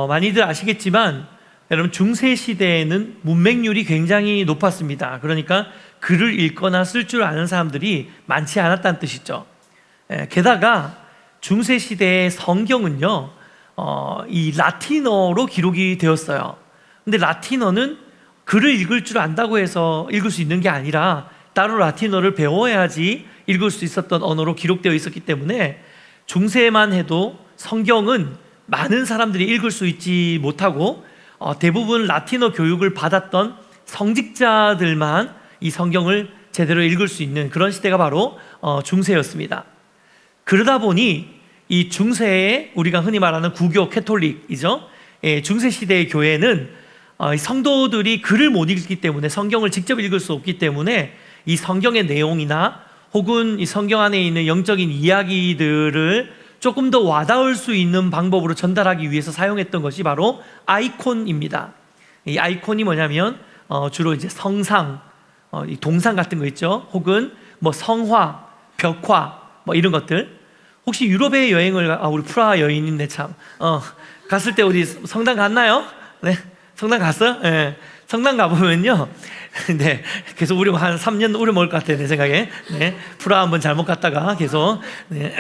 많이들 아시겠지만 여러분 중세 시대에는 문맹률이 굉장히 높았습니다. 그러니까 글을 읽거나 쓸 줄 아는 사람들이 많지 않았다는 뜻이죠. 게다가 중세 시대의 성경은요, 이 라틴어로 기록이 되었어요. 근데 라틴어는 글을 읽을 줄 안다고 해서 읽을 수 있는 게 아니라 따로 라틴어를 배워야지 읽을 수 있었던 언어로 기록되어 있었기 때문에 중세만 해도 성경은 많은 사람들이 읽을 수 있지 못하고 대부분 라틴어 교육을 받았던 성직자들만 이 성경을 제대로 읽을 수 있는 그런 시대가 바로 중세였습니다. 그러다 보니 이 중세에 우리가 흔히 말하는 구교 캐톨릭이죠. 중세 시대의 교회는 성도들이 글을 못 읽기 때문에 성경을 직접 읽을 수 없기 때문에 이 성경의 내용이나 혹은 이 성경 안에 있는 영적인 이야기들을 조금 더 와닿을 수 있는 방법으로 전달하기 위해서 사용했던 것이 바로 아이콘입니다. 이 아이콘이 뭐냐면 주로 이제 성상, 이 동상 같은 거 있죠. 혹은 뭐 성화, 벽화 뭐 이런 것들. 혹시 유럽에 여행을 우리 프라하 여인인데 참 갔을 때 어디 성당 갔나요? 네, 성당 갔어요? 네. 성당 가보면요, 네, 계속 우리 한 3년 우려 먹을 것 같아요, 내 생각에. 네, 프라하 한번 잘못 갔다가 계속. 네.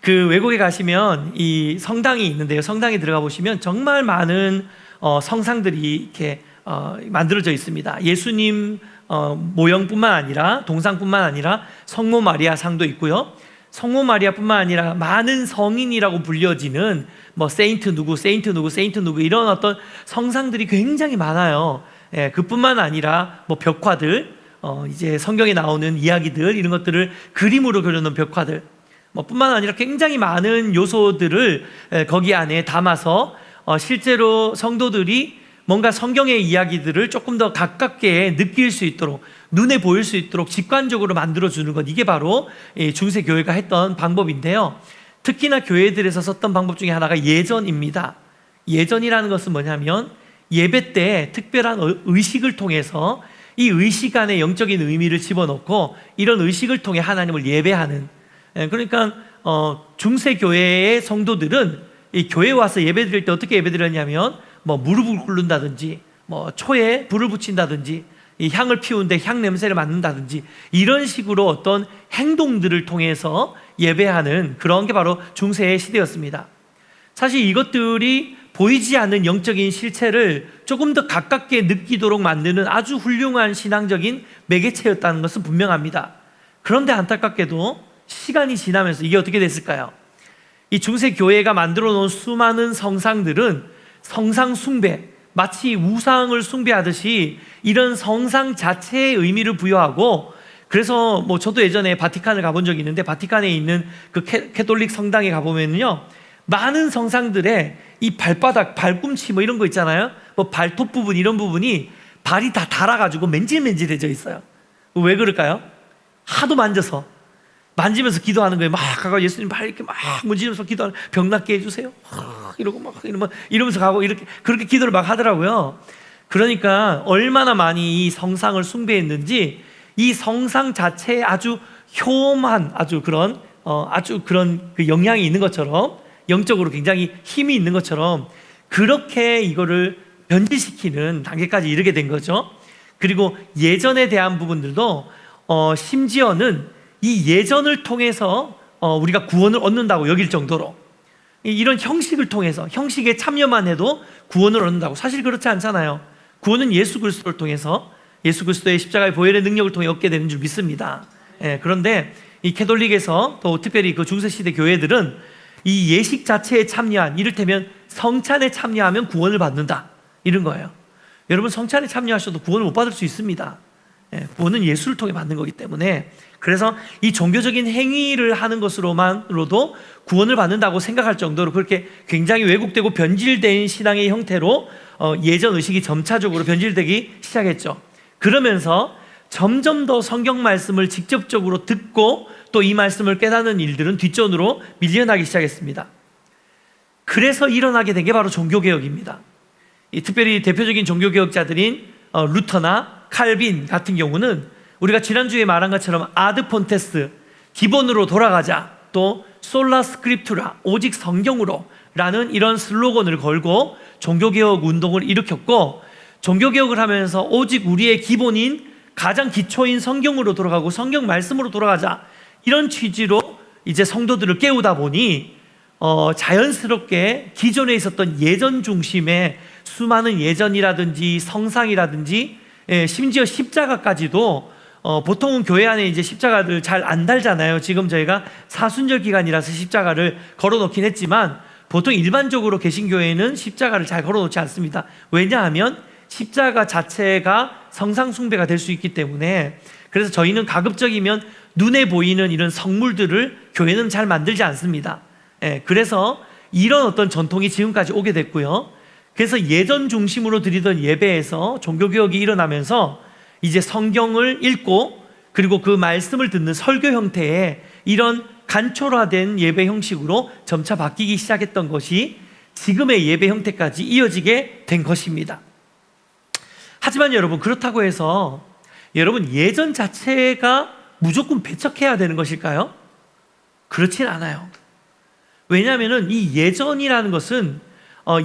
그 외국에 가시면 이 성당이 있는데요. 성당에 들어가 보시면 정말 많은 성상들이 이렇게 만들어져 있습니다. 예수님 모형뿐만 아니라 동상뿐만 아니라 성모 마리아 상도 있고요. 성모 마리아뿐만 아니라 많은 성인이라고 불려지는 뭐 세인트 누구, 세인트 누구, 세인트 누구 이런 어떤 성상들이 굉장히 많아요. 예, 그뿐만 아니라 뭐 벽화들, 이제 성경에 나오는 이야기들 이런 것들을 그림으로 그려놓은 벽화들. 뿐만 아니라 굉장히 많은 요소들을 거기 안에 담아서 실제로 성도들이 뭔가 성경의 이야기들을 조금 더 가깝게 느낄 수 있도록, 눈에 보일 수 있도록 직관적으로 만들어주는 것, 이게 바로 중세 교회가 했던 방법인데요. 특히나 교회들에서 썼던 방법 중에 하나가 예전입니다. 예전이라는 것은 뭐냐면 예배 때 특별한 의식을 통해서 이 의식 안에 영적인 의미를 집어넣고 이런 의식을 통해 하나님을 예배하는, 그러니까 중세 교회의 성도들은 이 교회에 와서 예배 드릴 때 어떻게 예배 드렸냐면 뭐 무릎을 꿇는다든지 뭐 초에 불을 붙인다든지 이 향을 피우는데 향 냄새를 맡는다든지 이런 식으로 어떤 행동들을 통해서 예배하는 그런 게 바로 중세의 시대였습니다. 사실 이것들이 보이지 않는 영적인 실체를 조금 더 가깝게 느끼도록 만드는 아주 훌륭한 신앙적인 매개체였다는 것은 분명합니다. 그런데 안타깝게도 시간이 지나면서 이게 어떻게 됐을까요? 이 중세 교회가 만들어 놓은 수많은 성상들은 성상 숭배, 마치 우상을 숭배하듯이 이런 성상 자체의 의미를 부여하고, 그래서 뭐 저도 예전에 바티칸을 가본 적이 있는데 바티칸에 있는 그 캐톨릭 성당에 가보면요, 많은 성상들의 이 발바닥, 발꿈치 뭐 이런 거 있잖아요. 뭐 발톱 부분 이런 부분이 발이 다 닳아가지고 맨질맨질해져 있어요. 왜 그럴까요? 하도 만지면서 기도하는 거예요. 막 가고 예수님 발 이렇게 막 문지면서 기도하는, 병 낫게 해주세요. 이러고 이러면서 가고 이렇게 그렇게 기도를 막 하더라고요. 그러니까 얼마나 많이 이 성상을 숭배했는지 이 성상 자체에 아주 효험한 아주 그런 그 영향이 있는 것처럼, 영적으로 굉장히 힘이 있는 것처럼 그렇게 이거를 변질시키는 단계까지 이르게 된 거죠. 그리고 예전에 대한 부분들도 심지어는 이 예전을 통해서 우리가 구원을 얻는다고 여길 정도로, 이런 형식을 통해서, 형식에 참여만 해도 구원을 얻는다고. 사실 그렇지 않잖아요. 구원은 예수 그리스도를 통해서, 예수 그리스도의 십자가의 보혈의 능력을 통해 얻게 되는 줄 믿습니다. 그런데 이 캐톨릭에서 또 특별히 그 중세시대 교회들은 이 예식 자체에 참여한, 이를테면 성찬에 참여하면 구원을 받는다, 이런 거예요. 여러분, 성찬에 참여하셔도 구원을 못 받을 수 있습니다. 구원은 예수를 통해 받는 거기 때문에. 그래서 이 종교적인 행위를 하는 것으로만으로도 구원을 받는다고 생각할 정도로 그렇게 굉장히 왜곡되고 변질된 신앙의 형태로 예전 의식이 점차적으로 변질되기 시작했죠. 그러면서 점점 더 성경 말씀을 직접적으로 듣고 또 이 말씀을 깨닫는 일들은 뒷전으로 밀려나기 시작했습니다. 그래서 일어나게 된 게 바로 종교개혁입니다. 특별히 대표적인 종교개혁자들인 루터나 칼빈 같은 경우는 우리가 지난주에 말한 것처럼 아드 폰테스, 기본으로 돌아가자, 또 솔라 스크립투라, 오직 성경으로 라는 이런 슬로건을 걸고 종교개혁 운동을 일으켰고, 종교개혁을 하면서 오직 우리의 기본인 가장 기초인 성경으로 돌아가고 성경 말씀으로 돌아가자, 이런 취지로 이제 성도들을 깨우다 보니 자연스럽게 기존에 있었던 예전 중심의 수많은 예전이라든지 성상이라든지, 심지어 십자가까지도, 보통은 교회 안에 이제 십자가를 잘 안 달잖아요. 지금 저희가 사순절 기간이라서 십자가를 걸어놓긴 했지만 보통 일반적으로 개신교회는 십자가를 잘 걸어놓지 않습니다. 왜냐하면 십자가 자체가 성상 숭배가 될 수 있기 때문에. 그래서 저희는 가급적이면 눈에 보이는 이런 성물들을 교회는 잘 만들지 않습니다. 그래서 이런 어떤 전통이 지금까지 오게 됐고요. 그래서 예전 중심으로 드리던 예배에서 종교개혁이 일어나면서 이제 성경을 읽고 그리고 그 말씀을 듣는 설교 형태의 이런 간초화된 예배 형식으로 점차 바뀌기 시작했던 것이 지금의 예배 형태까지 이어지게 된 것입니다. 하지만 여러분, 그렇다고 해서 여러분 예전 자체가 무조건 배척해야 되는 것일까요? 그렇진 않아요. 왜냐하면 이 예전이라는 것은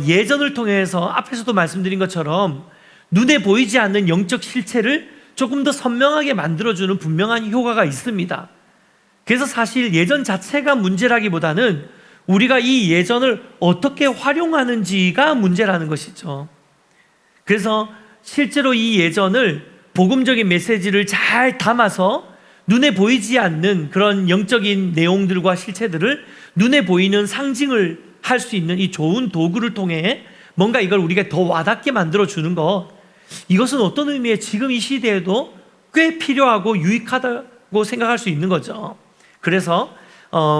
예전을 통해서 앞에서도 말씀드린 것처럼 눈에 보이지 않는 영적 실체를 조금 더 선명하게 만들어주는 분명한 효과가 있습니다. 그래서 사실 예전 자체가 문제라기보다는 우리가 이 예전을 어떻게 활용하는지가 문제라는 것이죠. 그래서 실제로 이 예전을 복음적인 메시지를 잘 담아서 눈에 보이지 않는 그런 영적인 내용들과 실체들을 눈에 보이는 상징을 할 수 있는 이 좋은 도구를 통해 뭔가 이걸 우리가 더 와닿게 만들어주는 것, 이것은 어떤 의미의 지금 이 시대에도 꽤 필요하고 유익하다고 생각할 수 있는 거죠. 그래서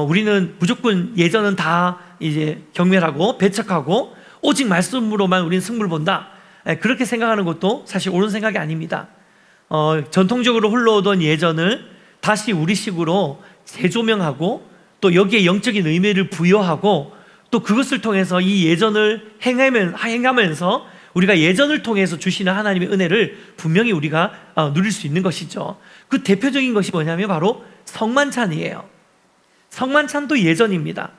우리는 무조건 예전은 다 이제 경멸하고 배척하고 오직 말씀으로만 우리는 승부를 본다, 그렇게 생각하는 것도 사실 옳은 생각이 아닙니다. 전통적으로 흘러오던 예전을 다시 우리식으로 재조명하고 또 여기에 영적인 의미를 부여하고 또 그것을 통해서 이 예전을 행하면서 우리가 예전을 통해서 주시는 하나님의 은혜를 분명히 우리가 누릴 수 있는 것이죠. 그 대표적인 것이 뭐냐면 바로 성만찬이에요. 성만찬도 예전입니다.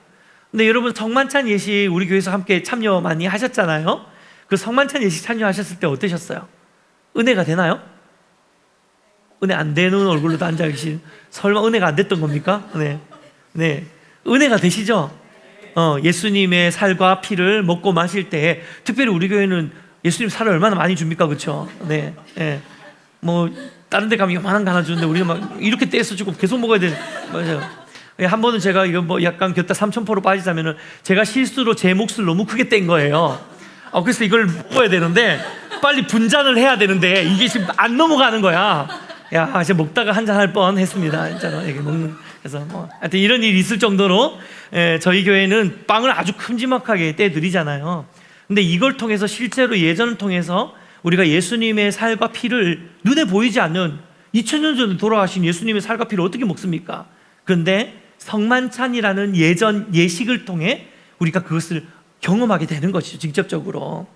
근데 여러분, 성만찬 예식 우리 교회에서 함께 참여 많이 하셨잖아요. 그 성만찬 예식 참여하셨을 때 어떠셨어요? 은혜가 되나요? 은혜 안 되는 얼굴로 앉아 계신, 설마 은혜가 안 됐던 겁니까? 네. 은혜가 되시죠? 예수님의 살과 피를 먹고 마실 때, 특별히 우리 교회는 예수님 살을 얼마나 많이 줍니까? 그렇죠? 네. 뭐 다른 데 가면 요만한 거 하나 주는데 우리가 막 이렇게 떼서 주고 계속 먹어야 돼. 맞아요. 한 번은 제가 이거 뭐 약간 곁다 삼천포로 빠지자면은 제가 실수로 제 몫을 너무 크게 뗀 거예요. 그래서 이걸 먹어야 되는데 빨리 분잔을 해야 되는데 이게 지금 안 넘어가는 거야. 야, 제가 먹다가 한잔 할 뻔 했습니다. 진짜로. 이게 먹는. 그래서 하여튼 이런 일이 있을 정도로 저희 교회는 빵을 아주 큼지막하게 떼드리잖아요. 근데 이걸 통해서 실제로 예전을 통해서 우리가 예수님의 살과 피를 눈에 보이지 않는 2000년 전에 돌아가신 예수님의 살과 피를 어떻게 먹습니까? 그런데 성만찬이라는 예전 예식을 통해 우리가 그것을 경험하게 되는 것이죠, 직접적으로.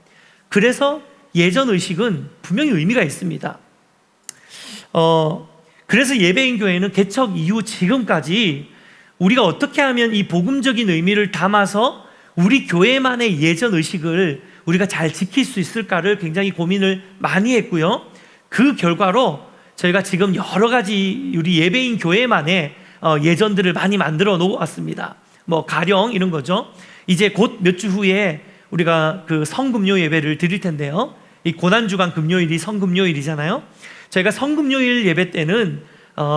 그래서 예전 의식은 분명히 의미가 있습니다. 그래서 예배인 교회는 개척 이후 지금까지 우리가 어떻게 하면 이 복음적인 의미를 담아서 우리 교회만의 예전 의식을 우리가 잘 지킬 수 있을까를 굉장히 고민을 많이 했고요. 그 결과로 저희가 지금 여러 가지 우리 예배인 교회만의 예전들을 많이 만들어 놓았습니다. 뭐 가령 이런 거죠. 이제 곧 몇 주 후에 우리가 그 성금요 예배를 드릴 텐데요. 이 고난주간 금요일이 성금요일이잖아요. 저희가 성금요일 예배 때는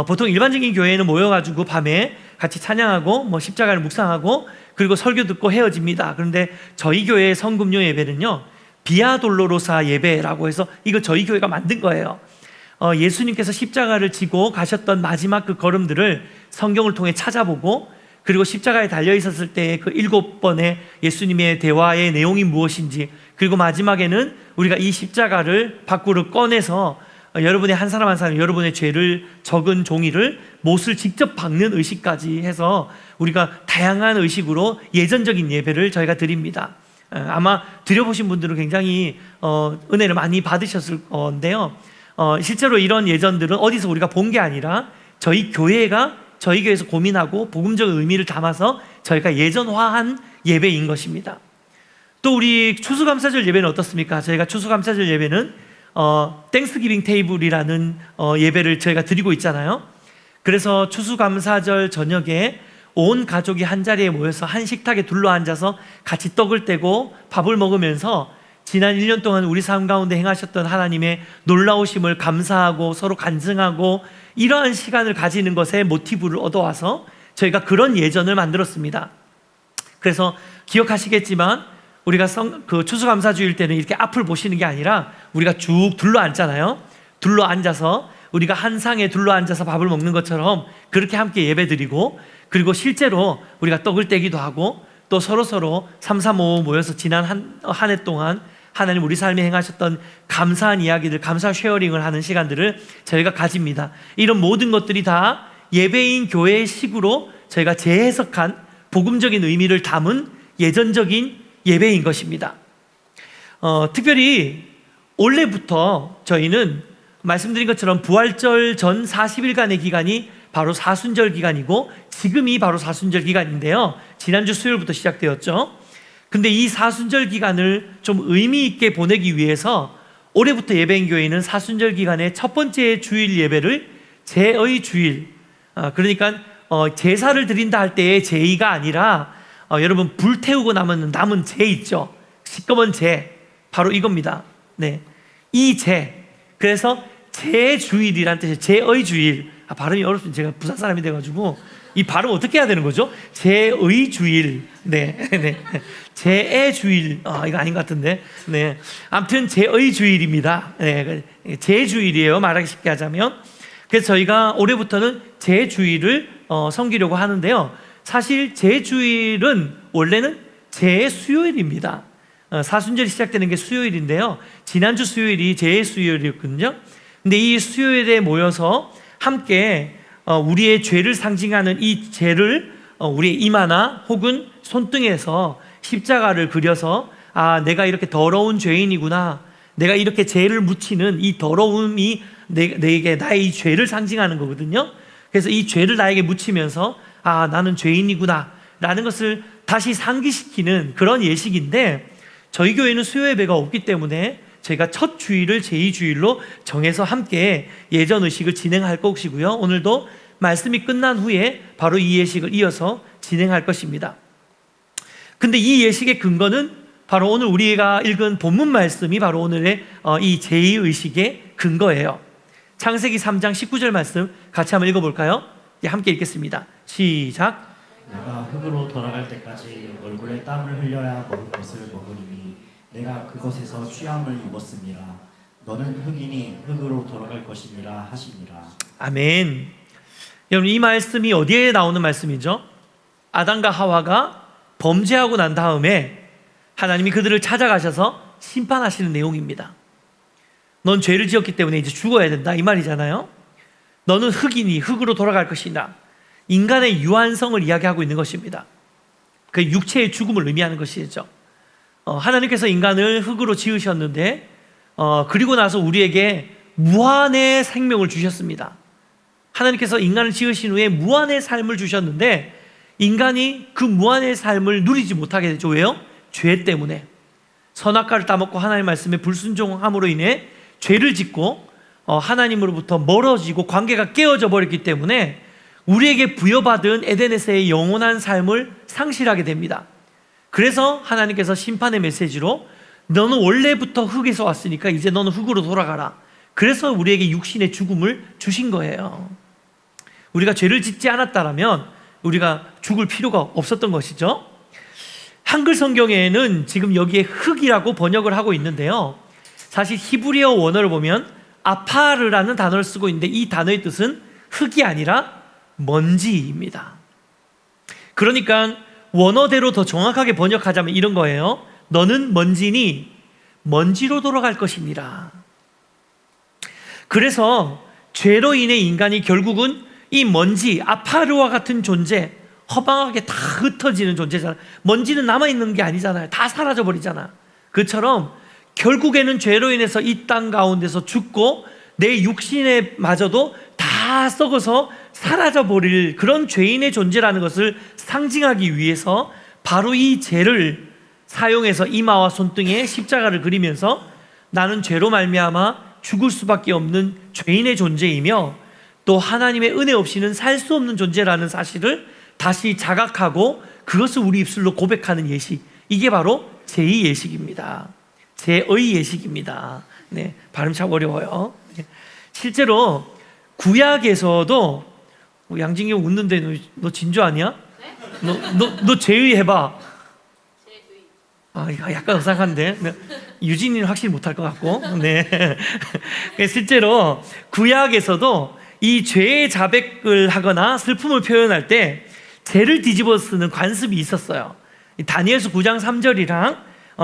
보통 일반적인 교회는 모여가지고 밤에 같이 찬양하고 뭐 십자가를 묵상하고 그리고 설교 듣고 헤어집니다. 그런데 저희 교회의 성금요 예배는요, 비아 돌로로사 예배라고 해서 이거 저희 교회가 만든 거예요. 예수님께서 십자가를 지고 가셨던 마지막 그 걸음들을 성경을 통해 찾아보고, 그리고 십자가에 달려 있었을 때 그 7번의 예수님의 대화의 내용이 무엇인지, 그리고 마지막에는 우리가 이 십자가를 밖으로 꺼내서 여러분의 한 사람 한 사람 여러분의 죄를 적은 종이를 못을 직접 박는 의식까지 해서 우리가 다양한 의식으로 예전적인 예배를 저희가 드립니다. 아마 드려보신 분들은 굉장히 은혜를 많이 받으셨을 건데요. 실제로 이런 예전들은 어디서 우리가 본 게 아니라 저희 교회에서 고민하고 복음적 의미를 담아서 저희가 예전화한 예배인 것입니다. 또 우리 추수감사절 예배는 어떻습니까? 저희가 추수감사절 예배는 땡스기빙 테이블이라는 예배를 저희가 드리고 있잖아요. 그래서 추수감사절 저녁에 온 가족이 한 자리에 모여서 한 식탁에 둘러앉아서 같이 떡을 떼고 밥을 먹으면서 지난 1년 동안 우리 삶 가운데 행하셨던 하나님의 놀라우심을 감사하고 서로 간증하고 이러한 시간을 가지는 것에 모티브를 얻어와서 저희가 그런 예전을 만들었습니다. 그래서 기억하시겠지만 우리가 추수감사주일 때는 이렇게 앞을 보시는 게 아니라 우리가 쭉 둘러앉잖아요. 둘러앉아서 우리가 한 상에 둘러앉아서 밥을 먹는 것처럼 그렇게 함께 예배드리고, 그리고 실제로 우리가 떡을 떼기도 하고 또 서로 335 모여서 지난 한 해 동안 하나님 우리 삶에 행하셨던 감사한 이야기들, 감사 쉐어링을 하는 시간들을 저희가 가집니다. 이런 모든 것들이 다 예배인 교회의 식으로 저희가 재해석한 복음적인 의미를 담은 예전적인 예배인 것입니다. 특별히 올해부터 저희는 말씀드린 것처럼 부활절 전 40일간의 기간이 바로 사순절 기간이고 지금이 바로 사순절 기간인데요. 지난주 수요일부터 시작되었죠. 근데 이 사순절 기간을 좀 의미 있게 보내기 위해서 올해부터 예배인 교회는 사순절 기간의 첫 번째 주일 예배를 제의 주일, 그러니까 제사를 드린다 할 때의 제의가 아니라 여러분 불 태우고 남은 제 있죠. 시꺼먼 제, 바로 이겁니다. 네, 이 제. 그래서 제주일이란 뜻이에요. 제의 주일. 발음이 어렵습니다. 제가 부산 사람이 돼가지고 이 발음 어떻게 해야 되는 거죠? 제의 주일. 네, 네. 제의 주일. 이거 아닌 것 같은데. 네. 아무튼 제의 주일입니다. 네, 제주일이에요. 말하기 쉽게 하자면. 그래서 저희가 올해부터는 제주일을 섬기려고 하는데요. 사실 제주일은 원래는 제수요일입니다. 사순절이 시작되는 게 수요일인데요. 지난주 수요일이 제수요일이었거든요. 근데 이 수요일에 모여서 함께 우리의 죄를 상징하는 이 죄를 우리의 이마나 혹은 손등에서 십자가를 그려서 내가 이렇게 더러운 죄인이구나, 내가 이렇게 죄를 묻히는 이 더러움이 내게 나의 이 죄를 상징하는 거거든요. 그래서 이 죄를 나에게 묻히면서 나는 죄인이구나 라는 것을 다시 상기시키는 그런 예식인데, 저희 교회는 수요 예배가 없기 때문에 저희가 첫 주일을 제2주일로 정해서 함께 예전 의식을 진행할 것이고요. 오늘도 말씀이 끝난 후에 바로 이 예식을 이어서 진행할 것입니다. 근데 이 예식의 근거는 바로 오늘 우리가 읽은 본문 말씀이 바로 오늘의 이 제2의식의 근거예요. 창세기 3장 19절 말씀 같이 한번 읽어볼까요? 함께 읽겠습니다. 시작. 내가 흙으로 돌아갈 때까지 얼굴에 땀을 흘려야 먹을 것을 먹으리니 내가 그곳에서 취함을 입었습니다. 너는 흙이니 흙으로 돌아갈 것이니라 하시니라. 아멘. 여러분, 이 말씀이 어디에 나오는 말씀이죠? 아담과 하와가 범죄하고 난 다음에 하나님이 그들을 찾아가셔서 심판하시는 내용입니다. 넌 죄를 지었기 때문에 이제 죽어야 된다, 이 말이잖아요. 너는 흙이니 흙으로 돌아갈 것이다. 인간의 유한성을 이야기하고 있는 것입니다. 그 육체의 죽음을 의미하는 것이죠. 하나님께서 인간을 흙으로 지으셨는데 그리고 나서 우리에게 무한의 생명을 주셨습니다. 하나님께서 인간을 지으신 후에 무한의 삶을 주셨는데 인간이 그 무한의 삶을 누리지 못하게 되죠. 왜요? 죄 때문에. 선악과를 따먹고 하나님의 말씀에 불순종함으로 인해 죄를 짓고 하나님으로부터 멀어지고 관계가 깨어져 버렸기 때문에 우리에게 부여받은 에덴에서의 영원한 삶을 상실하게 됩니다. 그래서 하나님께서 심판의 메시지로 너는 원래부터 흙에서 왔으니까 이제 너는 흙으로 돌아가라. 그래서 우리에게 육신의 죽음을 주신 거예요. 우리가 죄를 짓지 않았다면 우리가 죽을 필요가 없었던 것이죠. 한글 성경에는 지금 여기에 흙이라고 번역을 하고 있는데요. 사실 히브리어 원어를 보면 아파르라는 단어를 쓰고 있는데 이 단어의 뜻은 흙이 아니라 먼지입니다. 그러니까 원어대로 더 정확하게 번역하자면 이런 거예요. 너는 먼지니 먼지로 돌아갈 것이니라. 그래서 죄로 인해 인간이 결국은 이 먼지, 아파르와 같은 존재, 허망하게 다 흩어지는 존재잖아요. 먼지는 남아있는 게 아니잖아요. 다 사라져버리잖아. 그처럼 결국에는 죄로 인해서 이 땅 가운데서 죽고 내 육신에 마저도 다 썩어서 사라져버릴 그런 죄인의 존재라는 것을 상징하기 위해서 바로 이 죄를 사용해서 이마와 손등에 십자가를 그리면서 나는 죄로 말미암아 죽을 수밖에 없는 죄인의 존재이며 또 하나님의 은혜 없이는 살 수 없는 존재라는 사실을 다시 자각하고 그것을 우리 입술로 고백하는 예식, 이게 바로 제2 예식입니다. 제2 예식입니다. 네, 발음 참 어려워요. 실제로 구약에서도 양진경 웃는데 너 진주 아니야? 너 제2 해봐. 아, 약간 어색한데. 유진이는 확실히 못할 것 같고. 네. 실제로 구약에서도 이 죄의 자백을 하거나 슬픔을 표현할 때 죄를 뒤집어 쓰는 관습이 있었어요. 다니엘서 9장 3절이랑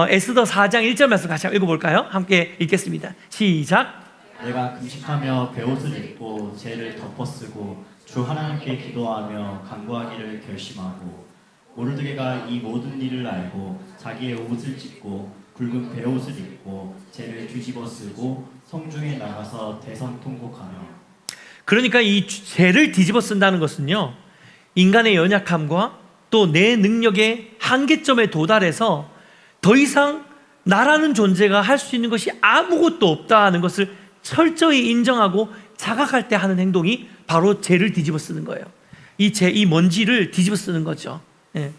에스더 4장 1절 말씀 같이 한번 읽어볼까요? 함께 읽겠습니다. 시작. 내가 금식하며 베옷을 입고 죄를 덮어쓰고 주 하나님께 기도하며 간구하기를 결심하고 모르드게가 이 모든 일을 알고 자기의 옷을 찢고 굵은 베옷을 입고 죄를 뒤집어 쓰고 성중에 나가서 대성통곡하며. 그러니까 이 죄를 뒤집어 쓴다는 것은요, 인간의 연약함과 또 내 능력의 한계점에 도달해서 더 이상 나라는 존재가 할 수 있는 것이 아무것도 없다는 것을 철저히 인정하고 자각할 때 하는 행동이 바로 죄를 뒤집어 쓰는 거예요. 이 먼지를 뒤집어 쓰는 거죠. 예.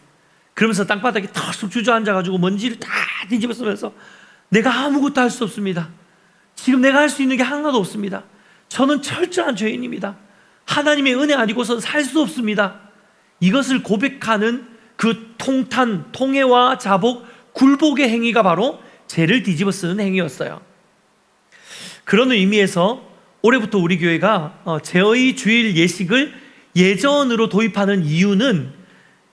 그러면서 땅바닥에 턱 주저앉아가지고 먼지를 다 뒤집어 쓰면서 내가 아무것도 할 수 없습니다. 지금 내가 할 수 있는 게 하나도 없습니다. 저는 철저한 죄인입니다. 하나님의 은혜 아니고선 살 수 없습니다. 이것을 고백하는 그 통탄, 통해와 자복, 굴복의 행위가 바로 죄를 뒤집어 쓰는 행위였어요. 그런 의미에서 올해부터 우리 교회가 제의 주일 예식을 예전으로 도입하는 이유는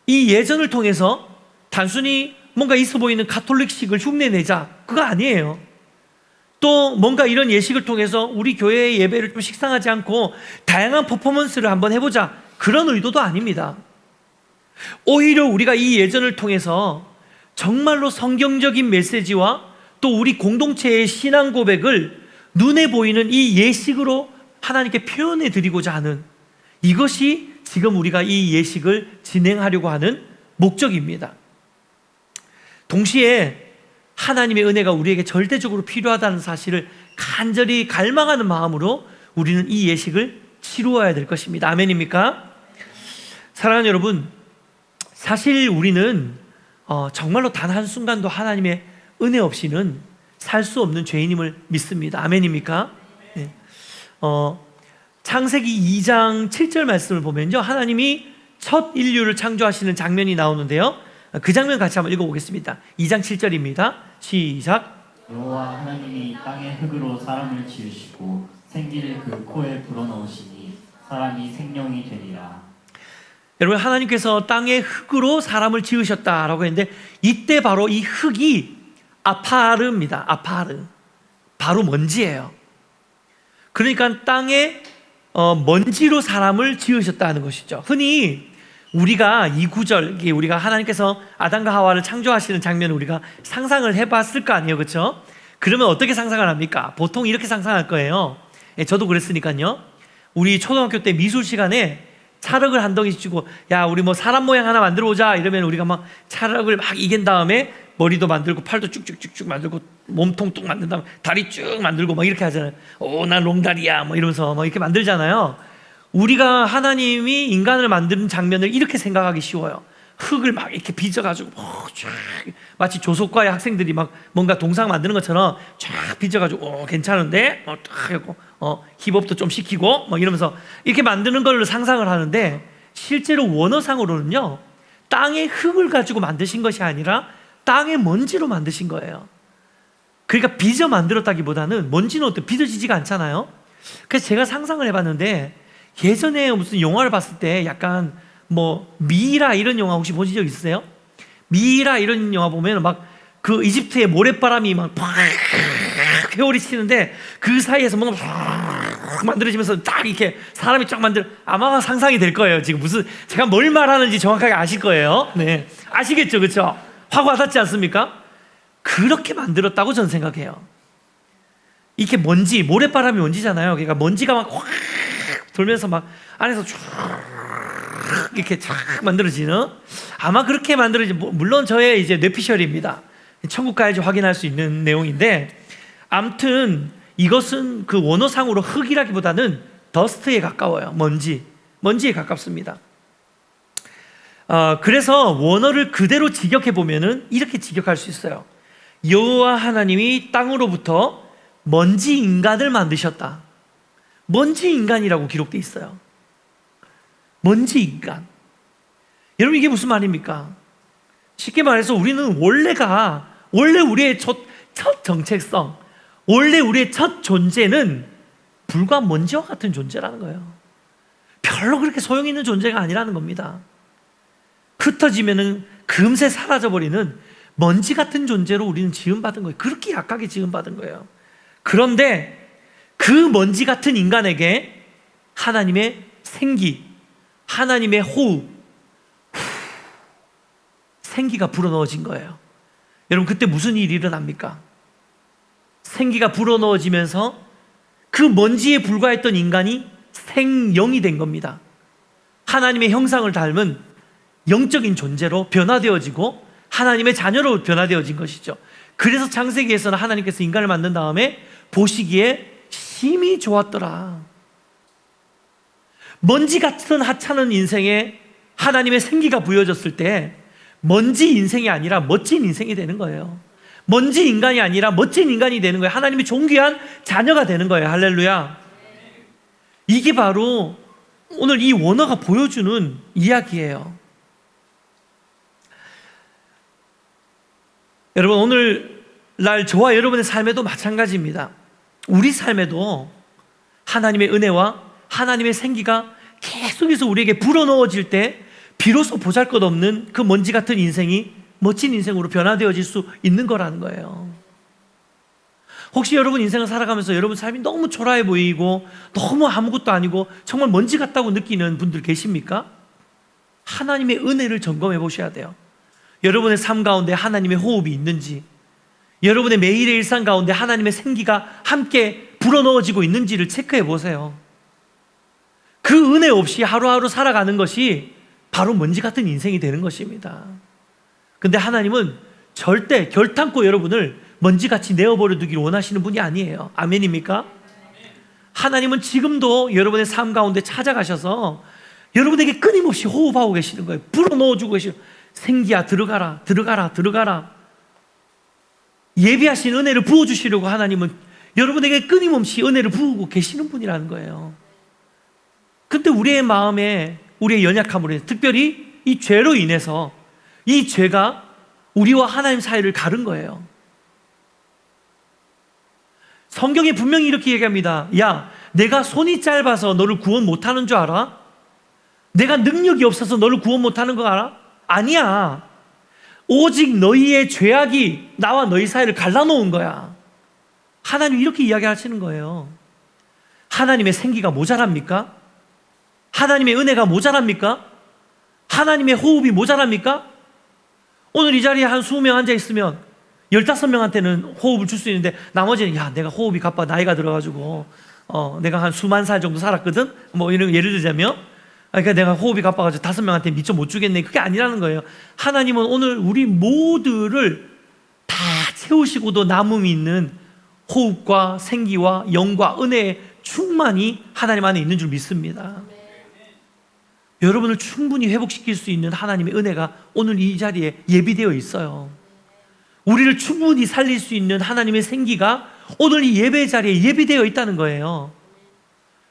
이 예전을 통해서 단순히 뭔가 있어 보이는 가톨릭식을 흉내내자, 그거 아니에요. 또 뭔가 이런 예식을 통해서 우리 교회의 예배를 좀 식상하지 않고 다양한 퍼포먼스를 한번 해보자, 그런 의도도 아닙니다. 오히려 우리가 이 예전을 통해서 정말로 성경적인 메시지와 또 우리 공동체의 신앙 고백을 눈에 보이는 이 예식으로 하나님께 표현해 드리고자 하는, 이것이 지금 우리가 이 예식을 진행하려고 하는 목적입니다. 동시에 하나님의 은혜가 우리에게 절대적으로 필요하다는 사실을 간절히 갈망하는 마음으로 우리는 이 예식을 치루어야 될 것입니다. 아멘입니까? 사랑하는 여러분, 사실 우리는 정말로 단 한순간도 하나님의 은혜 없이는 살 수 없는 죄인임을 믿습니다. 아멘입니까? 네. 창세기 2장 7절 말씀을 보면요, 하나님이 첫 인류를 창조하시는 장면이 나오는데요, 그 장면 같이 한번 읽어보겠습니다. 2장 7절입니다. 시작. 여호와 하나님이 땅의 흙으로 사람을 지으시고 생기를 그 코에 불어넣으시니 사람이 생명이 되리라. 여러분, 하나님께서 땅의 흙으로 사람을 지으셨다라고 했는데, 이때 바로 이 흙이 아파르입니다. 아파르, 바로 먼지예요. 그러니까 땅에 먼지로 사람을 지으셨다는 것이죠. 흔히 우리가 이 구절, 우리가 하나님께서 아담과 하와를 창조하시는 장면을 우리가 상상을 해봤을 거 아니에요, 그렇죠? 그러면 어떻게 상상을 합니까? 보통 이렇게 상상할 거예요. 저도 그랬으니까요. 우리 초등학교 때 미술 시간에 찰흙을 한 덩이씩 주고, 야, 우리 뭐 사람 모양 하나 만들어 보자 이러면 우리가 막 찰흙을 막 이긴 다음에 머리도 만들고 팔도 쭉쭉쭉쭉 만들고 몸통 뚝 만든 다음에 다리 쭉 만들고 막 이렇게 하잖아요. 오, 난 롱다리야 뭐 이러면서 막 이렇게 만들잖아요. 우리가 하나님이 인간을 만드는 장면을 이렇게 생각하기 쉬워요. 흙을 막 이렇게 빚어가지고 마치 조속과의 학생들이 막 뭔가 동상 만드는 것처럼 쫙 빚어가지고 괜찮은데 딱 하고 힙업도 좀 시키고 뭐 이러면서 이렇게 만드는 걸 상상을 하는데, 실제로 원어상으로는요, 땅의 흙을 가지고 만드신 것이 아니라 땅의 먼지로 만드신 거예요. 그러니까 빚어 만들었다기보다는 먼지는 어때 빚어지지가 않잖아요. 그래서 제가 상상을 해봤는데, 예전에 무슨 영화를 봤을 때 약간 뭐 미이라 이런 영화 혹시 보신 적 있으세요? 미이라 이런 영화 보면 막 그 이집트의 모래바람이 막 회오리 치는데 그 사이에서 뭔가 만들어지면서 딱 이렇게 사람이 쫙 아마 상상이 될 거예요. 지금 무슨 제가 뭘 말하는지 정확하게 아실 거예요. 네, 아시겠죠, 그렇죠? 확 와닿지 않습니까? 그렇게 만들었다고 저는 생각해요. 이렇게 먼지, 모래바람이 먼지잖아요. 그러니까 먼지가 막 확 돌면서 막 안에서 쫙 이렇게 쫙 만들어지는, 아마 그렇게 만들어진, 물론 저의 이제 뇌피셜입니다. 천국 가야지 확인할 수 있는 내용인데, 암튼 이것은 그 원어상으로 흙이라기보다는 더스트에 가까워요. 먼지에 가깝습니다. 그래서 원어를 그대로 직역해 보면은 이렇게 직역할 수 있어요. 여호와 하나님이 땅으로부터 먼지 인간을 만드셨다. 먼지 인간이라고 기록되어 있어요. 먼지 인간. 여러분, 이게 무슨 말입니까? 쉽게 말해서 우리는 원래 우리의 첫 정체성, 원래 우리의 첫 존재는 불과 먼지와 같은 존재라는 거예요. 별로 그렇게 소용 있는 존재가 아니라는 겁니다. 흩어지면은 금세 사라져버리는 먼지 같은 존재로 우리는 지음받은 거예요. 그렇게 약하게 지음받은 거예요. 그런데 그 먼지 같은 인간에게 하나님의 생기, 하나님의 호흡, 생기가 불어넣어진 거예요. 여러분, 그때 무슨 일이 일어납니까? 생기가 불어넣어지면서 그 먼지에 불과했던 인간이 생영이 된 겁니다. 하나님의 형상을 닮은 영적인 존재로 변화되어지고 하나님의 자녀로 변화되어진 것이죠. 그래서 창세기에서는 하나님께서 인간을 만든 다음에 보시기에 심히 좋았더라. 먼지 같은 하찮은 인생에 하나님의 생기가 부여졌을 때 먼지 인생이 아니라 멋진 인생이 되는 거예요. 먼지 인간이 아니라 멋진 인간이 되는 거예요. 하나님의 존귀한 자녀가 되는 거예요. 할렐루야. 이게 바로 오늘 이 원어가 보여주는 이야기예요. 여러분, 오늘날 저와 여러분의 삶에도 마찬가지입니다. 우리 삶에도 하나님의 은혜와 하나님의 생기가 계속해서 우리에게 불어넣어질 때 비로소 보잘것없는 그 먼지 같은 인생이 멋진 인생으로 변화되어질 수 있는 거라는 거예요. 혹시 여러분 인생을 살아가면서 여러분 삶이 너무 초라해 보이고 너무 아무것도 아니고 정말 먼지 같다고 느끼는 분들 계십니까? 하나님의 은혜를 점검해 보셔야 돼요. 여러분의 삶 가운데 하나님의 호흡이 있는지, 여러분의 매일의 일상 가운데 하나님의 생기가 함께 불어넣어지고 있는지를 체크해 보세요. 그 은혜 없이 하루하루 살아가는 것이 바로 먼지 같은 인생이 되는 것입니다. 근데 하나님은 절대 결탄코 여러분을 먼지같이 내어버려 두기를 원하시는 분이 아니에요. 아멘입니까? 하나님은 지금도 여러분의 삶 가운데 찾아가셔서 여러분에게 끊임없이 호흡하고 계시는 거예요. 불어넣어주고 계시는 거예요. 생기야, 들어가라, 들어가라, 들어가라. 예비하신 은혜를 부어주시려고 하나님은 여러분에게 끊임없이 은혜를 부으고 계시는 분이라는 거예요. 근데 우리의 마음에, 우리의 연약함으로 인해서, 특별히 이 죄로 인해서 이 죄가 우리와 하나님 사이를 가른 거예요. 성경이 분명히 이렇게 얘기합니다. 야, 내가 손이 짧아서 너를 구원 못하는 줄 알아? 내가 능력이 없어서 너를 구원 못하는 거 알아? 아니야. 오직 너희의 죄악이 나와 너희 사이를 갈라놓은 거야. 하나님이 이렇게 이야기하시는 거예요. 하나님의 생기가 모자랍니까? 하나님의 은혜가 모자랍니까? 하나님의 호흡이 모자랍니까? 오늘 이 자리에 한 20명 앉아 있으면 15명한테는 호흡을 줄 수 있는데 나머지는 야, 내가 호흡이 가빠 나이가 들어가지고 내가 한 수만 살 정도 살았거든? 뭐 이런 예를 들자면 그러니까 내가 호흡이 가빠가지고 5명한테 미처 못 주겠네. 그게 아니라는 거예요. 하나님은 오늘 우리 모두를 다 채우시고도 남음이 있는 호흡과 생기와 영과 은혜의 충만이 하나님 안에 있는 줄 믿습니다. 여러분을 충분히 회복시킬 수 있는 하나님의 은혜가 오늘 이 자리에 예비되어 있어요. 우리를 충분히 살릴 수 있는 하나님의 생기가 오늘 이 예배 자리에 예비되어 있다는 거예요.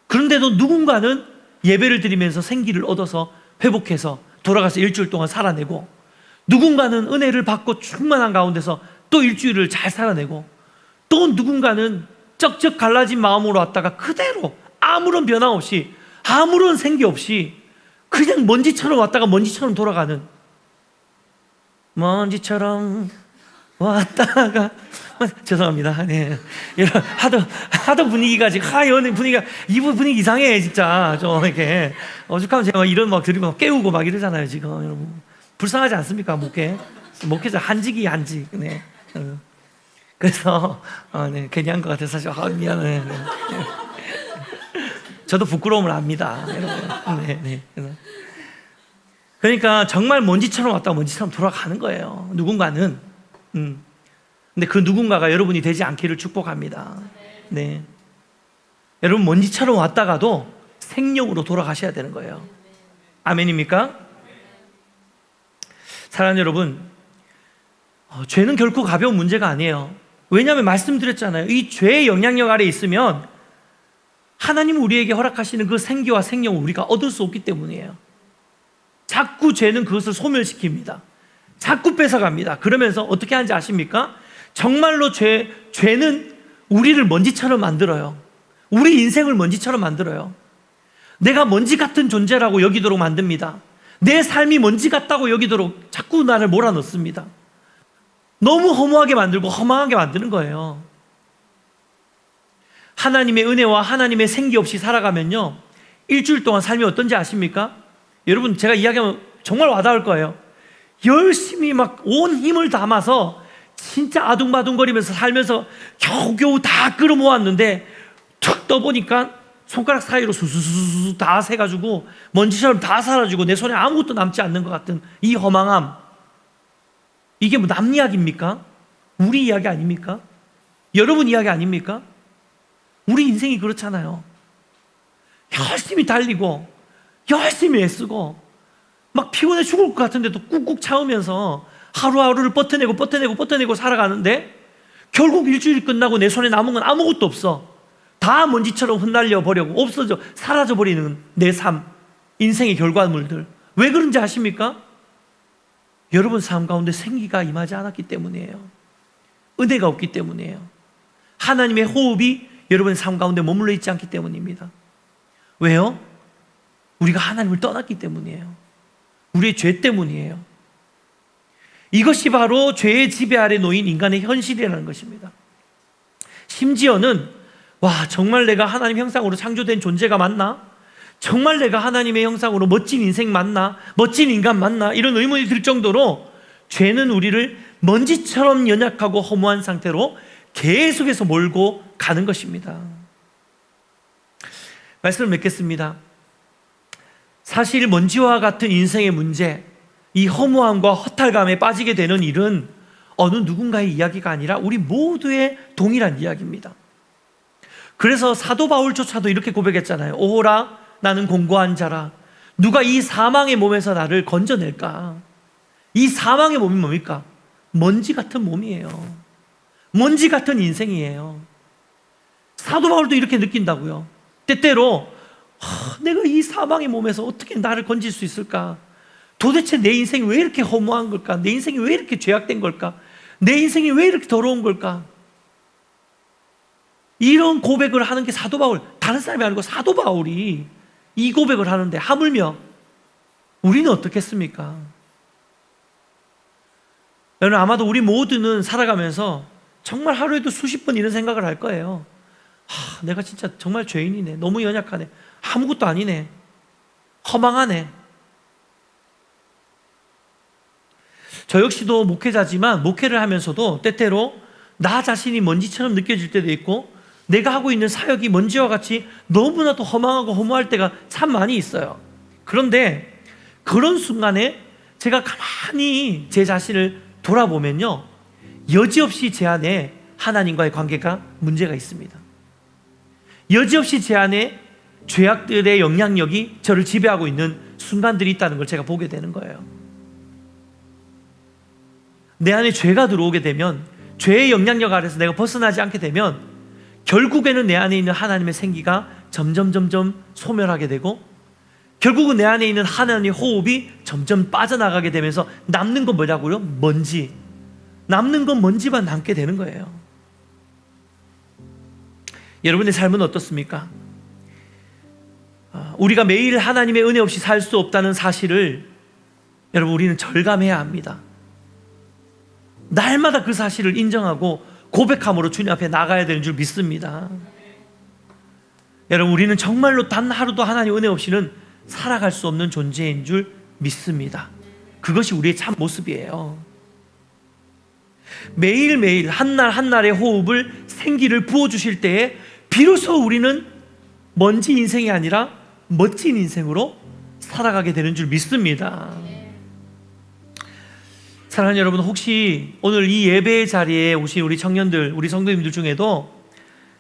그런데도 누군가는 예배를 드리면서 생기를 얻어서 회복해서 돌아가서 일주일 동안 살아내고, 누군가는 은혜를 받고 충만한 가운데서 또 일주일을 잘 살아내고, 또 누군가는 쩍쩍 갈라진 마음으로 왔다가 그대로 아무런 변화 없이 아무런 생기 없이 그냥 먼지처럼 왔다가 먼지처럼 돌아가는, 먼지처럼 왔다가 죄송합니다. 네. 하도 분위기가 지금 연애 분위기가 이분 분위기 이상해 진짜. 좀 이렇게 오죽하면 제가 이런 막 드리고 막 깨우고 막 이러잖아요 지금. 여러분 불쌍하지 않습니까? 목회자 한직. 네. 그래서 네, 괜히 한 것 같아서 사실 미안해. 네. 저도 부끄러움을 압니다. 여러분. 네. 그러니까 정말 먼지처럼 왔다가 먼지처럼 돌아가는 거예요. 누군가는. 근데 그 누군가가 여러분이 되지 않기를 축복합니다. 네. 여러분 먼지처럼 왔다가도 생명으로 돌아가셔야 되는 거예요. 아멘입니까? 사랑하는 여러분, 죄는 결코 가벼운 문제가 아니에요. 왜냐하면 말씀드렸잖아요. 이 죄의 영향력 아래 있으면 하나님 우리에게 허락하시는 그 생기와 생명을 우리가 얻을 수 없기 때문이에요. 자꾸 죄는 그것을 소멸시킵니다. 자꾸 뺏어갑니다. 그러면서 어떻게 하는지 아십니까? 정말로 죄는 우리를 먼지처럼 만들어요. 우리 인생을 먼지처럼 만들어요. 내가 먼지 같은 존재라고 여기도록 만듭니다. 내 삶이 먼지 같다고 여기도록 자꾸 나를 몰아넣습니다. 너무 허무하게 만들고 허망하게 만드는 거예요. 하나님의 은혜와 하나님의 생기 없이 살아가면요, 일주일 동안 삶이 어떤지 아십니까? 여러분, 제가 이야기하면 정말 와닿을 거예요. 열심히 막 온 힘을 담아서 진짜 아둥바둥거리면서 살면서 겨우겨우 다 끌어모았는데 툭 떠보니까 손가락 사이로 수수수수 다 새가지고 먼지처럼 다 사라지고 내 손에 아무것도 남지 않는 것 같은 이 허망함. 이게 뭐 남 이야기입니까? 우리 이야기 아닙니까? 여러분 이야기 아닙니까? 우리 인생이 그렇잖아요. 열심히 달리고 열심히 애쓰고 막 피곤해 죽을 것 같은데도 꾹꾹 참으면서 하루하루를 버텨내고 살아가는데 결국 일주일이 끝나고 내 손에 남은 건 아무것도 없어. 다 먼지처럼 흩날려 버리고 없어져 사라져 버리는 내 삶, 인생의 결과물들. 왜 그런지 아십니까? 여러분 삶 가운데 생기가 임하지 않았기 때문이에요. 은혜가 없기 때문이에요. 하나님의 호흡이 여러분의 삶 가운데 머물러 있지 않기 때문입니다. 왜요? 우리가 하나님을 떠났기 때문이에요. 우리의 죄 때문이에요. 이것이 바로 죄의 지배 아래 놓인 인간의 현실이라는 것입니다. 심지어는 정말 내가 하나님 형상으로 창조된 존재가 맞나? 정말 내가 하나님의 형상으로 멋진 인생 맞나? 멋진 인간 맞나? 이런 의문이 들 정도로 죄는 우리를 먼지처럼 연약하고 허무한 상태로 계속해서 몰고 가는 것입니다. 말씀을 맺겠습니다. 사실 먼지와 같은 인생의 문제, 이 허무함과 허탈감에 빠지게 되는 일은 어느 누군가의 이야기가 아니라 우리 모두의 동일한 이야기입니다. 그래서 사도 바울조차도 이렇게 고백했잖아요. 오호라 나는 공고한 자라. 누가 이 사망의 몸에서 나를 건져낼까? 이 사망의 몸이 뭡니까? 먼지 같은 몸이에요. 먼지 같은 인생이에요. 사도 바울도 이렇게 느낀다고요. 때때로 내가 이 사망의 몸에서 어떻게 나를 건질 수 있을까? 도대체 내 인생이 왜 이렇게 허무한 걸까? 내 인생이 왜 이렇게 죄악된 걸까? 내 인생이 왜 이렇게 더러운 걸까? 이런 고백을 하는 게 사도 바울, 다른 사람이 아니고 사도 바울이 이 고백을 하는데 하물며 우리는 어떻겠습니까? 여러분, 아마도 우리 모두는 살아가면서 정말 하루에도 수십 번 이런 생각을 할 거예요. 내가 진짜 정말 죄인이네. 너무 연약하네. 아무것도 아니네. 허망하네. 저 역시도 목회자지만 목회를 하면서도 때때로 나 자신이 먼지처럼 느껴질 때도 있고 내가 하고 있는 사역이 먼지와 같이 너무나도 허망하고 허무할 때가 참 많이 있어요. 그런데 그런 순간에 제가 가만히 제 자신을 돌아보면요, 여지없이 제 안에 하나님과의 관계가 문제가 있습니다. 여지없이 제 안에 죄악들의 영향력이 저를 지배하고 있는 순간들이 있다는 걸 제가 보게 되는 거예요. 내 안에 죄가 들어오게 되면, 죄의 영향력 아래서 내가 벗어나지 않게 되면 결국에는 내 안에 있는 하나님의 생기가 점점 소멸하게 되고, 결국은 내 안에 있는 하나님의 호흡이 점점 빠져나가게 되면서 남는 건 뭐냐고요? 먼지. 남는 건 먼지만 남게 되는 거예요. 여러분의 삶은 어떻습니까? 우리가 매일 하나님의 은혜 없이 살 수 없다는 사실을 여러분, 우리는 절감해야 합니다. 날마다 그 사실을 인정하고 고백함으로 주님 앞에 나가야 되는 줄 믿습니다. 여러분, 우리는 정말로 단 하루도 하나님 은혜 없이는 살아갈 수 없는 존재인 줄 믿습니다. 그것이 우리의 참 모습이에요. 매일매일 한날 한날의 호흡을, 생기를 부어주실 때에 비로소 우리는 먼지 인생이 아니라 멋진 인생으로 살아가게 되는 줄 믿습니다. 사랑하는 여러분, 혹시 오늘 이 예배 자리에 오신 우리 청년들, 우리 성도님들 중에도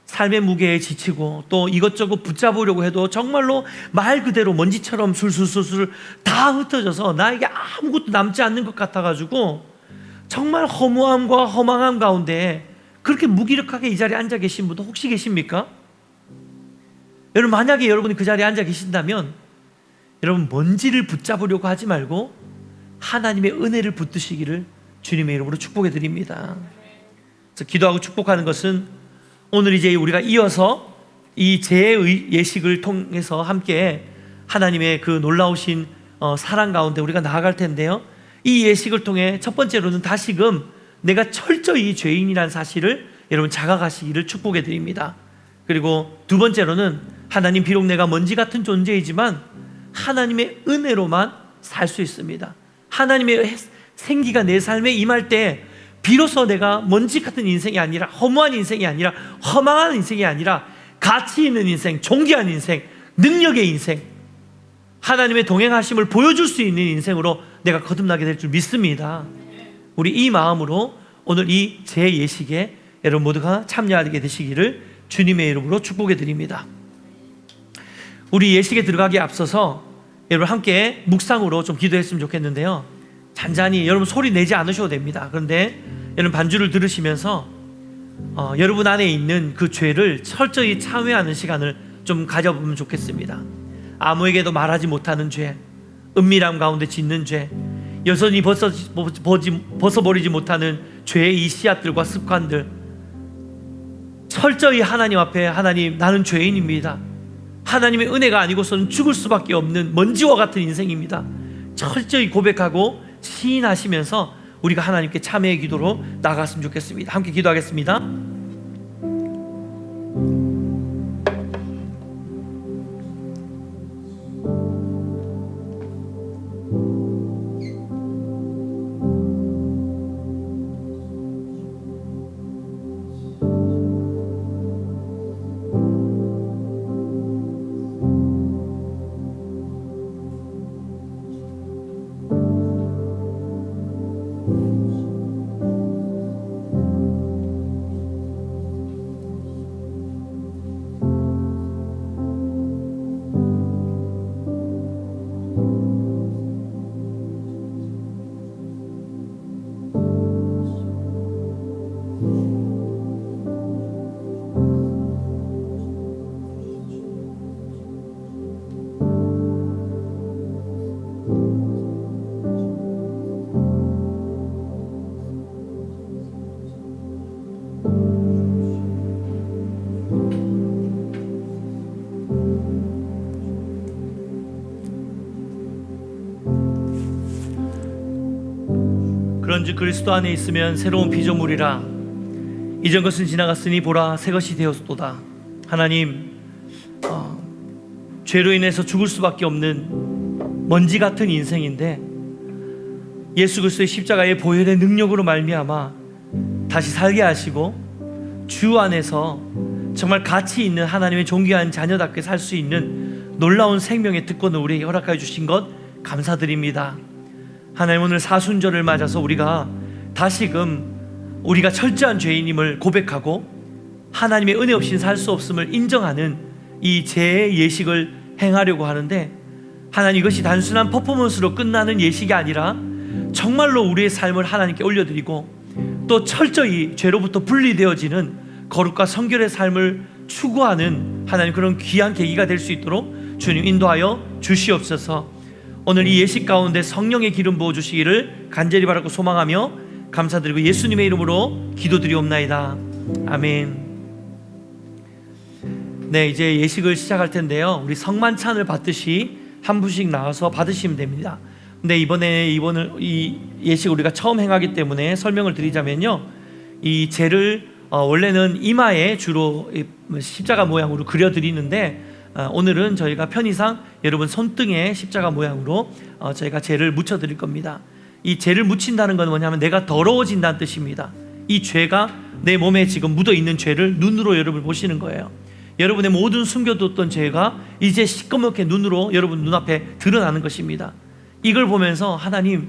삶의 무게에 지치고 또 이것저것 붙잡으려고 해도 정말로 말 그대로 먼지처럼 술술술술 다 흩어져서 나에게 아무것도 남지 않는 것 같아가지고 정말 허무함과 허망함 가운데 그렇게 무기력하게 이 자리에 앉아 계신 분도 혹시 계십니까? 여러분, 만약에 여러분이 그 자리에 앉아 계신다면 여러분, 먼지를 붙잡으려고 하지 말고 하나님의 은혜를 붙드시기를 주님의 이름으로 축복해 드립니다. 그래서 기도하고 축복하는 것은 오늘 이제 우리가 이어서 이 제 예식을 통해서 함께 하나님의 그 놀라우신 사랑 가운데 우리가 나아갈 텐데요, 이 예식을 통해 첫 번째로는 다시금 내가 철저히 죄인이라는 사실을 여러분 자각하시기를 축복해 드립니다. 그리고 두 번째로는 하나님, 비록 내가 먼지 같은 존재이지만 하나님의 은혜로만 살 수 있습니다. 하나님의 생기가 내 삶에 임할 때 비로소 내가 먼지 같은 인생이 아니라, 허무한 인생이 아니라, 허망한 인생이 아니라 가치 있는 인생, 존귀한 인생, 능력의 인생, 하나님의 동행하심을 보여줄 수 있는 인생으로 내가 거듭나게 될 줄 믿습니다. 우리 이 마음으로 오늘 이 제 예식에 여러분 모두가 참여하게 되시기를 주님의 이름으로 축복해 드립니다. 우리 예식에 들어가기에 앞서서 여러분 함께 묵상으로 좀 기도했으면 좋겠는데요, 잔잔히 여러분 소리 내지 않으셔도 됩니다. 그런데 여러분 반주를 들으시면서 여러분 안에 있는 그 죄를 철저히 참회하는 시간을 좀 가져보면 좋겠습니다. 아무에게도 말하지 못하는 죄, 은밀함 가운데 짓는 죄, 여전히 벗어버리지 못하는 죄의 이 씨앗들과 습관들, 철저히 하나님 앞에, 하나님, 나는 죄인입니다, 하나님의 은혜가 아니고서는 죽을 수밖에 없는 먼지와 같은 인생입니다, 철저히 고백하고 시인하시면서 우리가 하나님께 참회의 기도로 나아갔으면 좋겠습니다. 함께 기도하겠습니다. 그런즉 그리스도 안에 있으면 새로운 피조물이라, 이전 것은 지나갔으니 보라 새 것이 되었도다. 하나님, 죄로 인해서 죽을 수밖에 없는 먼지 같은 인생인데 예수 그리스도의 십자가의 보혈의 능력으로 말미암아 다시 살게 하시고 주 안에서 정말 가치 있는 하나님의 존귀한 자녀답게 살 수 있는 놀라운 생명의 특권을 우리에게 허락하여 주신 것 감사드립니다. 하나님, 오늘 사순절을 맞아서 우리가 다시금 우리가 철저한 죄인임을 고백하고 하나님의 은혜 없이는 살 수 없음을 인정하는 이 재예식을 행하려고 하는데, 하나님, 이것이 단순한 퍼포먼스로 끝나는 예식이 아니라 정말로 우리의 삶을 하나님께 올려드리고 또 철저히 죄로부터 분리되어지는 거룩과 성결의 삶을 추구하는 하나님, 그런 귀한 계기가 될 수 있도록 주님 인도하여 주시옵소서. 오늘 이 예식 가운데 성령의 기름 부어 주시기를 간절히 바라고 소망하며 감사드리고 예수님의 이름으로 기도드리옵나이다. 아멘. 네, 이제 예식을 시작할 텐데요, 우리 성만찬을 받듯이 한 분씩 나와서 받으시면 됩니다. 근데 이번에 이 예식 우리가 처음 행하기 때문에 설명을 드리자면요, 이 제를 원래는 이마에 주로 십자가 모양으로 그려드리는데 오늘은 저희가 편의상 여러분 손등에 십자가 모양으로 저희가 제를 묻혀드릴 겁니다. 이 제를 묻힌다는 건 뭐냐면 내가 더러워진다는 뜻입니다. 이 죄가 내 몸에 지금 묻어있는 죄를 눈으로 여러분 보시는 거예요. 여러분의 모든 숨겨뒀던 죄가 이제 시꺼멓게 눈으로 여러분 눈앞에 드러나는 것입니다. 이걸 보면서 하나님,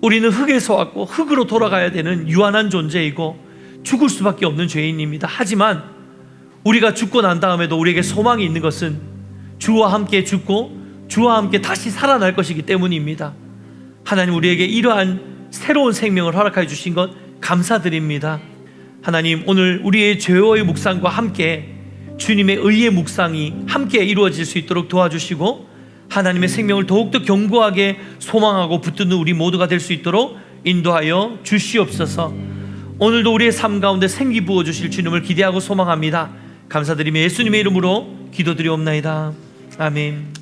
우리는 흙에서 왔고 흙으로 돌아가야 되는 유한한 존재이고 죽을 수밖에 없는 죄인입니다. 하지만 우리가 죽고 난 다음에도 우리에게 소망이 있는 것은 주와 함께 죽고 주와 함께 다시 살아날 것이기 때문입니다. 하나님, 우리에게 이러한 새로운 생명을 허락해 주신 것 감사드립니다. 하나님, 오늘 우리의 죄의 묵상과 함께 주님의 의의 묵상이 함께 이루어질 수 있도록 도와주시고 하나님의 생명을 더욱더 견고하게 소망하고 붙드는 우리 모두가 될 수 있도록 인도하여 주시옵소서. 오늘도 우리의 삶 가운데 생기 부어주실 주님을 기대하고 소망합니다. 감사드리며 예수님의 이름으로 기도드리옵나이다. 아멘.